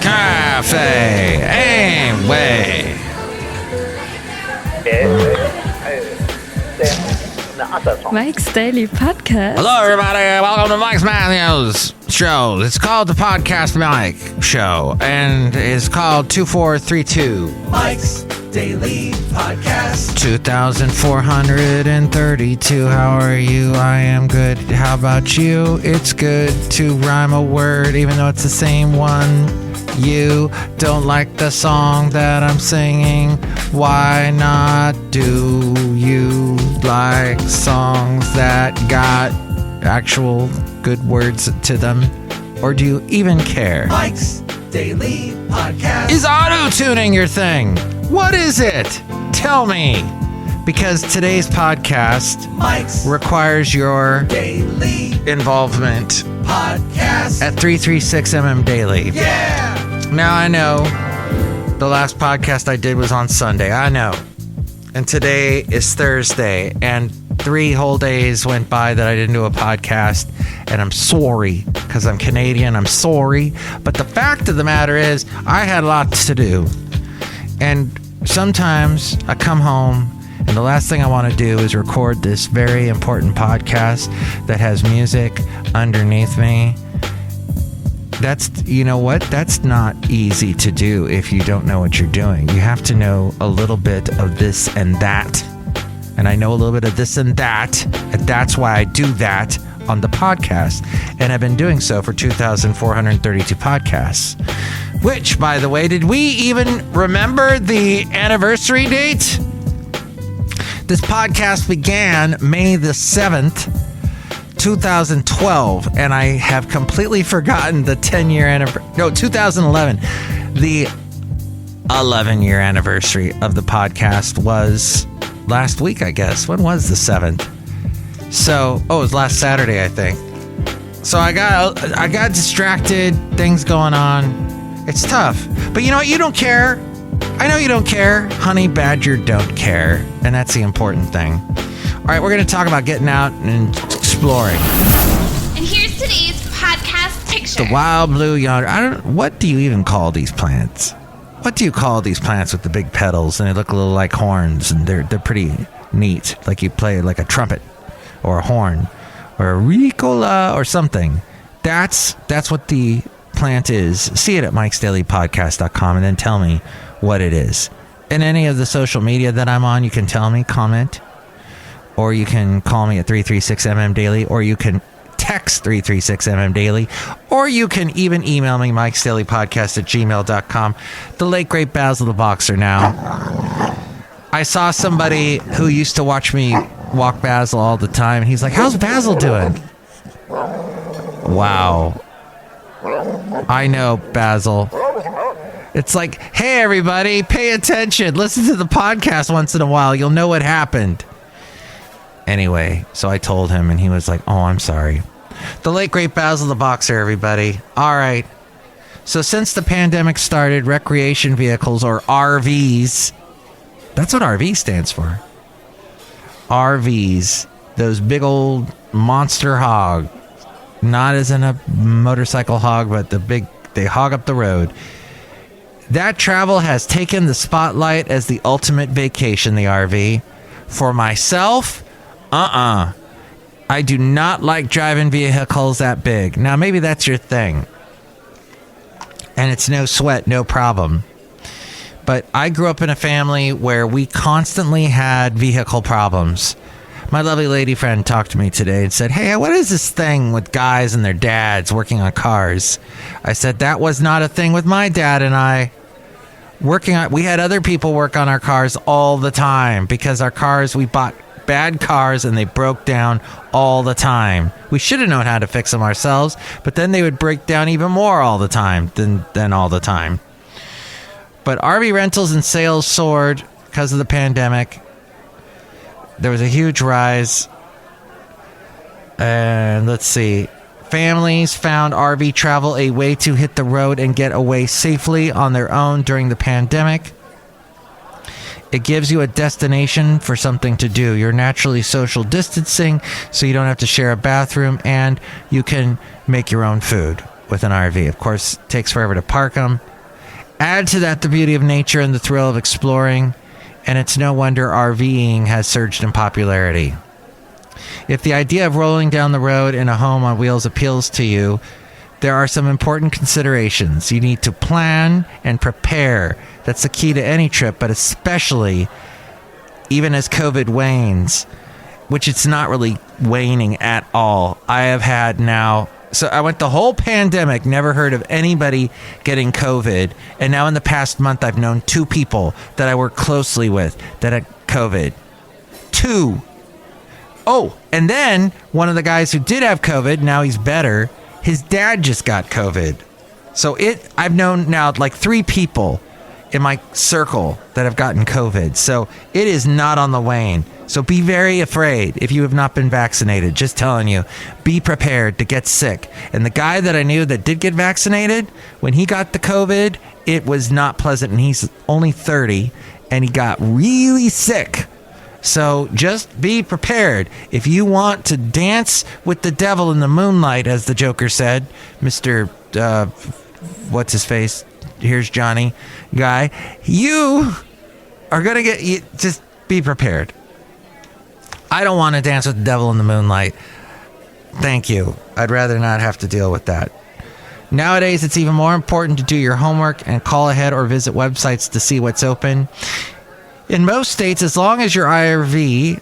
Cafe Anyway. Mike's Daily Podcast. Hello, everybody. Welcome to Mike's Matthews Show. It's called the Podcast Mike Show, and it's called 2432. Mike's Daily Podcast. 2432. How are you? I am good. How about you? It's good to rhyme a word, even though it's the same one. You don't like the song that I'm singing. Why not? Do you like songs that got actual good words to them? Or do you even care? Mike's Daily Podcast. Is auto-tuning your thing? What is it? Tell me. Because today's podcast Mike's requires your Daily involvement Podcast. at 336mm Daily. Yeah! Now, I know the last podcast I did was on Sunday. I know. And today is Thursday. And 3 whole days went by that I didn't do a podcast. And I'm sorry because I'm Canadian. I'm sorry. But the fact of the matter is I had lots to do. And sometimes I come home and the last thing I want to do is record this very important podcast that has music underneath me. That's, you know what? That's not easy to do if you don't know what you're doing. You have to know a little bit of this and that. And I know a little bit of this and that. And that's why I do that on the podcast. And I've been doing so for 2,432 podcasts. Which, by the way, did we even remember the anniversary date? This podcast began May the 7th. 2012, and I have completely forgotten the 10-year anniversary. No, 2011. The 11-year anniversary of the podcast was last week, I guess. When was the 7th? So, it was last Saturday, I think. So I got distracted, things going on. It's tough. But you know what? You don't care. I know you don't care. Honey Badger don't care, and that's the important thing. All right, we're going to talk about getting out and exploring. And here's today's podcast picture. The wild blue yonder. What do you even call these plants? What do you call these plants with the big petals and they look a little like horns and they're pretty neat, like you play like a trumpet or a horn or a ricola or something. That's what the plant is. See it at MikesDailyPodcast.com and then tell me what it is. In any of the social media that I'm on, you can tell me, comment. Or you can call me at 336mm Daily, or you can text 336mm Daily, or you can even email me, MikesDailyPodcast@gmail.com. The late, great Basil the Boxer now. I saw somebody who used to watch me walk Basil all the time, and he's like, how's Basil doing? Wow. I know, Basil. It's like, hey, everybody, pay attention. Listen to the podcast once in a while. You'll know what happened. Anyway, so I told him, and he was like, oh, I'm sorry. The late, great Basil the Boxer, everybody. All right. So since the pandemic started, recreation vehicles, or RVs, that's what RV stands for. RVs, those big old monster hog. Not as in a motorcycle hog, but the big, they hog up the road. That travel has taken the spotlight as the ultimate vacation, the RV. For myself, I do not like driving vehicles that big. Now, maybe that's your thing. And it's no sweat, no problem. But I grew up in a family where we constantly had vehicle problems. My lovely lady friend talked to me today and said, hey, what is this thing with guys and their dads working on cars? I said, that was not a thing with my dad and I. We had other people work on our cars all the time because our cars, we bought bad cars and they broke down all the time. We should have known how to fix them ourselves, but then they would break down even more all the time than all the time. But RV rentals and sales soared because of the pandemic. There was a huge rise. And let's see. Families found RV travel a way to hit the road and get away safely on their own during the pandemic. It gives you a destination for something to do. You're naturally social distancing, so you don't have to share a bathroom, and you can make your own food. with an RV. Of course, it takes forever to park them. Add to that the beauty of nature and the thrill of exploring, and it's no wonder RVing has surged in popularity. If the idea of rolling down the road in a home on wheels appeals to you, there are some important considerations. You need to plan and prepare. That's the key to any trip, but especially even as COVID wanes, which it's not really waning at all. I have had now, so I went the whole pandemic, never heard of anybody getting COVID. And now in the past month, I've known 2 people that I work closely with that had COVID. 2. Oh, and then one of the guys who did have COVID, now he's better. His dad just got COVID. So I've known now like 3 people in my circle that have gotten COVID. So it is not on the wane. So be very afraid if you have not been vaccinated. Just telling you, be prepared to get sick. And the guy that I knew that did get vaccinated, when he got the COVID, it was not pleasant. And he's only 30 and he got really sick. So just be prepared. If you want to dance with the devil in the moonlight, as the Joker said, Mr. What's his face? Here's Johnny guy. You are going to just be prepared. I don't want to dance with the devil in the moonlight. Thank you. I'd rather not have to deal with that. Nowadays, it's even more important to do your homework and call ahead or visit websites to see what's open. In most states, as long as your RV,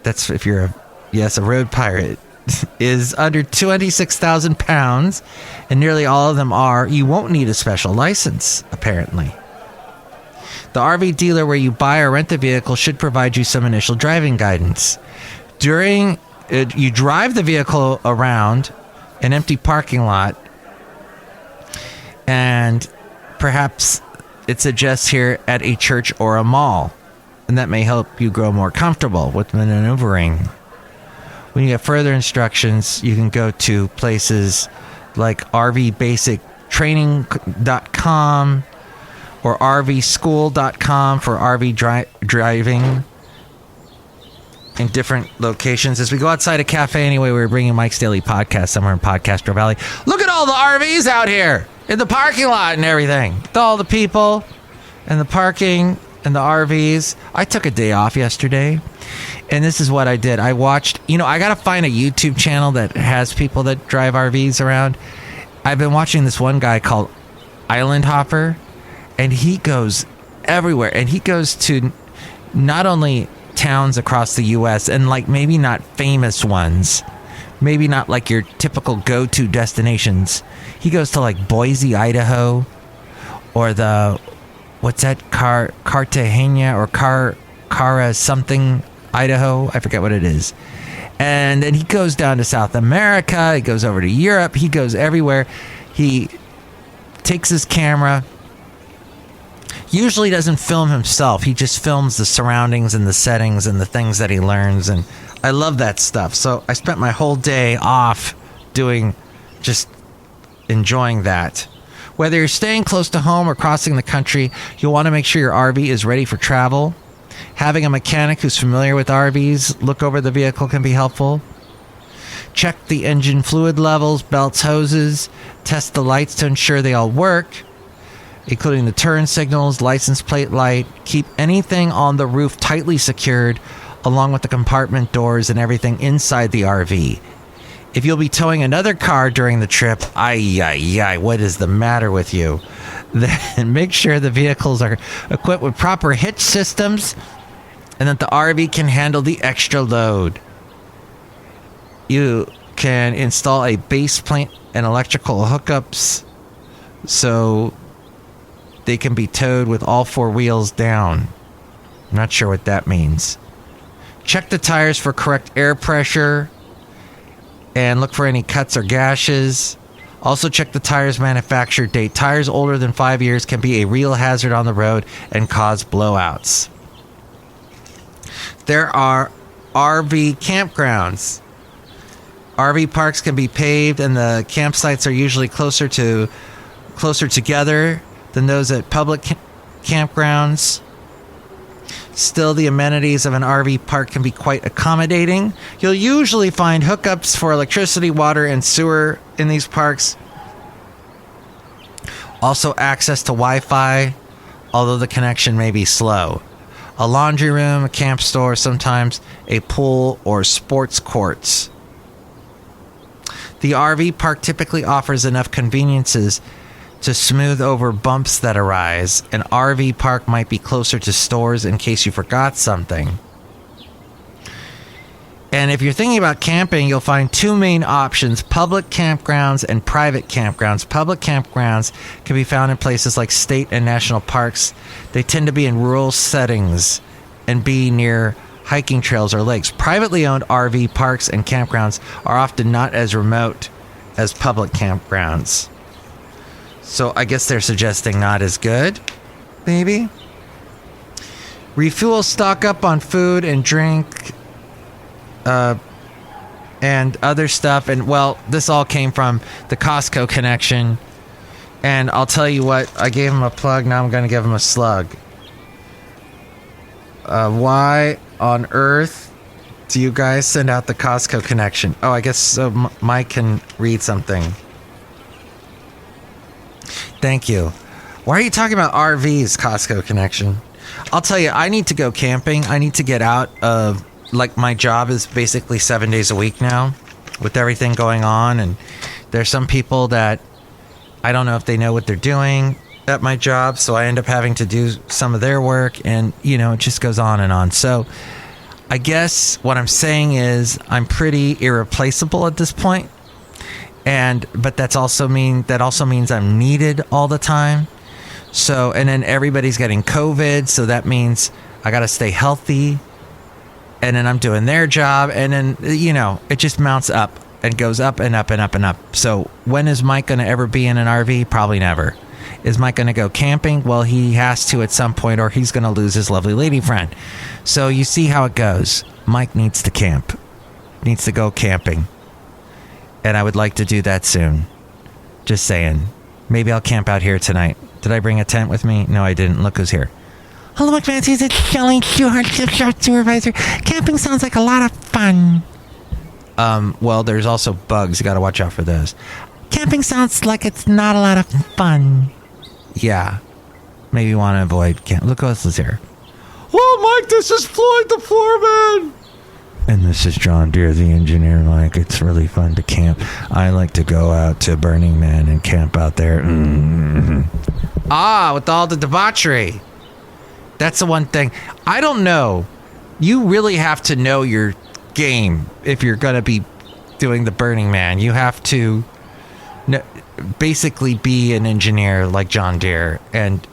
that's if you're a road pirate, is under 26,000 pounds, and nearly all of them are, you won't need a special license, apparently. The RV dealer where you buy or rent the vehicle should provide you some initial driving guidance. You drive the vehicle around an empty parking lot, and perhaps it suggests here at a church or a mall, and that may help you grow more comfortable with maneuvering. When you get further instructions, you can go to places like rvbasictraining.com or rvschool.com for RV driving in different locations. As we go outside a cafe anyway, we're bringing Mike's Daily Podcast somewhere in Podcastro Valley. Look at all the RVs out here in the parking lot and everything. With all the people and the parking and the RVs. I took a day off yesterday, and this is what I did. I watched, I got to find a YouTube channel that has people that drive RVs around. I've been watching this one guy called Island Hopper, and he goes everywhere, and he goes to not only towns across the U.S. and like maybe not famous ones, maybe not like your typical go-to destinations. He goes to like Boise, Idaho, or what's that, Cartagena or Cara something, Idaho. I forget what it is. And then he goes down to South America. He goes over to Europe. He goes everywhere. He takes his camera. Usually doesn't film himself. He just films the surroundings and the settings and the things that he learns. And I love that stuff. So I spent my whole day off just enjoying that. Whether you're staying close to home or crossing the country, you'll want to make sure your RV is ready for travel. Having a mechanic who's familiar with RVs look over the vehicle can be helpful. Check the engine fluid levels, belts, hoses. Test the lights to ensure they all work, including the turn signals, license plate light. Keep anything on the roof tightly secured, along with the compartment doors and everything inside the RV. If you'll be towing another car during the trip, what is the matter with you? Then make sure the vehicles are equipped with proper hitch systems and that the RV can handle the extra load. You can install a base plate and electrical hookups so they can be towed with all 4 wheels down. I'm not sure what that means. Check the tires for correct air pressure and look for any cuts or gashes. Also check the tires' manufacture date. Tires older than 5 years can be a real hazard on the road and cause blowouts. There are RV campgrounds. RV parks can be paved, and the campsites are usually closer together than those at public campgrounds. Still, the amenities of an RV park can be quite accommodating. You'll usually find hookups for electricity, water, and sewer in these parks. Also, access to Wi-Fi, although the connection may be slow. A laundry room, a camp store, sometimes a pool or sports courts. The RV park typically offers enough conveniences to smooth over bumps that arise. An RV park might be closer to stores in case you forgot something. And if you're thinking about camping, you'll find two main options: public campgrounds and private campgrounds. Public campgrounds can be found in places like state and national parks. They tend to be in rural settings and be near hiking trails or lakes. Privately owned RV parks and campgrounds are often not as remote as public campgrounds. So I guess they're suggesting not as good, maybe. Refuel, stock up on food and drink, and other stuff. And well, this all came from the Costco connection. And I'll tell you what, I gave him a plug, now I'm going to give him a slug. Why on earth do you guys send out the Costco connection? Oh, I guess so Mike can read something. Thank you. Why are you talking about RVs, Costco connection? I'll tell you, I need to go camping. I need to get out of, like, my job is basically 7 days a week now with everything going on. And there's some people that I don't know if they know what they're doing at my job. So I end up having to do some of their work, and, you know, it just goes on and on. So I guess what I'm saying is I'm pretty irreplaceable at this point. But that also means I'm needed all the time. So, and then everybody's getting COVID, so that means I got to stay healthy. And then I'm doing their job, and then, you know, it just mounts up and goes up and up and up and up. So when is Mike going to ever be in an RV? Probably never. Is Mike going to go camping? Well, he has to at some point, or he's going to lose his lovely lady friend. So you see how it goes. Mike needs to camp, needs to go camping. And I would like to do that soon. Just saying. Maybe I'll camp out here tonight. Did I bring a tent with me? No, I didn't. Look who's here. Hello, McManus. It's Chely Shoehart, Gift Shop Supervisor. Camping sounds like a lot of fun. Well, there's also bugs. You got to watch out for those. Camping sounds like it's not a lot of fun. Yeah. Maybe you want to avoid camp. Look who else is here. Oh, Mike, this is Floyd the Floorman. And this is John Deere, the engineer, Mike. It's really fun to camp. I like to go out to Burning Man and camp out there. Mm-hmm. Ah, with all the debauchery. That's the one thing. I don't know. You really have to know your game if you're going to be doing the Burning Man. You have to basically be an engineer like John Deere and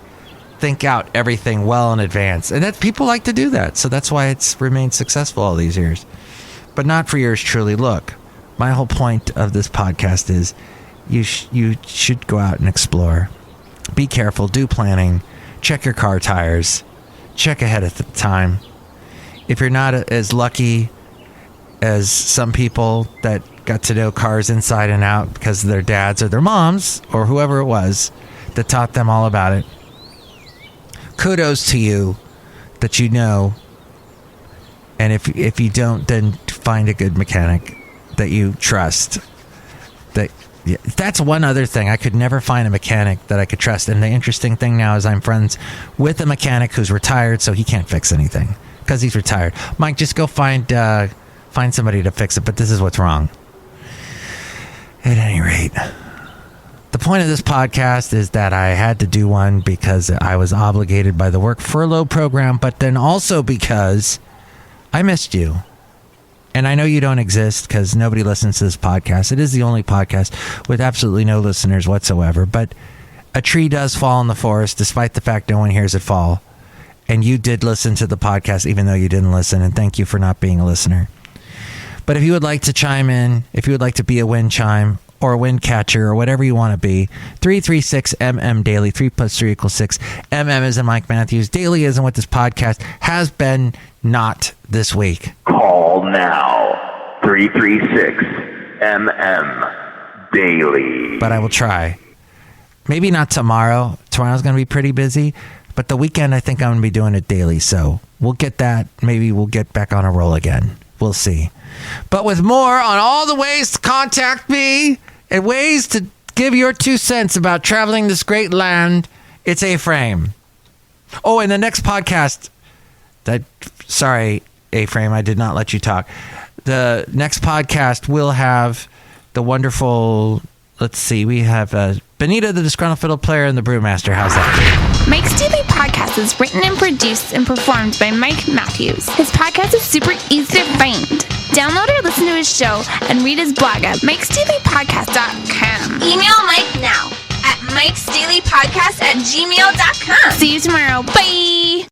think out everything well in advance. And that people like to do that. So that's why it's remained successful all these years. But not for yours truly. Look, my whole point of this podcast is you should go out and explore. Be careful. Do planning. Check your car tires. Check ahead of the time. If you're not as lucky as some people that got to know cars inside and out because their dads or their moms or whoever it was that taught them all about it, kudos to you that you know. And if you don't, then find a good mechanic that you trust. That's one other thing. I could never find a mechanic that I could trust. And the interesting thing now is I'm friends with a mechanic who's retired, so he can't fix anything because he's retired. Mike, just go find somebody to fix it. But this is what's wrong. At any rate, the point of this podcast is that I had to do one because I was obligated by the work furlough program, but then also because I missed you. And I know you don't exist because nobody listens to this podcast. It is the only podcast with absolutely no listeners whatsoever. But a tree does fall in the forest despite the fact no one hears it fall. And you did listen to the podcast even though you didn't listen. And thank you for not being a listener. But if you would like to chime in, if you would like to be a wind chime or a wind catcher or whatever you want to be, 336MM Daily, 3 plus 3 equals 6. MM is in Mike Matthews. Daily isn't what this podcast has been not this week. Call now, 336MM Daily. But I will try. Maybe not tomorrow. Tomorrow's going to be pretty busy. But the weekend, I think I'm going to be doing it daily. So we'll get that. Maybe we'll get back on a roll again. We'll see. But with more on all the ways to contact me and ways to give your 2 cents about traveling this great land, it's A-Frame. Oh, and the next podcast, sorry, A-Frame, I did not let you talk. The next podcast will have the wonderful, let's see, we have Benita, the Disgruntled Fiddle Player, and the Brewmaster. How's that? Mike's Daily Podcast is written and produced and performed by Mike Matthews. His podcast is super easy to find. Download or listen to his show and read his blog at MikesDailyPodcast.com. Email Mike now at MikesDailyPodcast@gmail.com. See you tomorrow. Bye!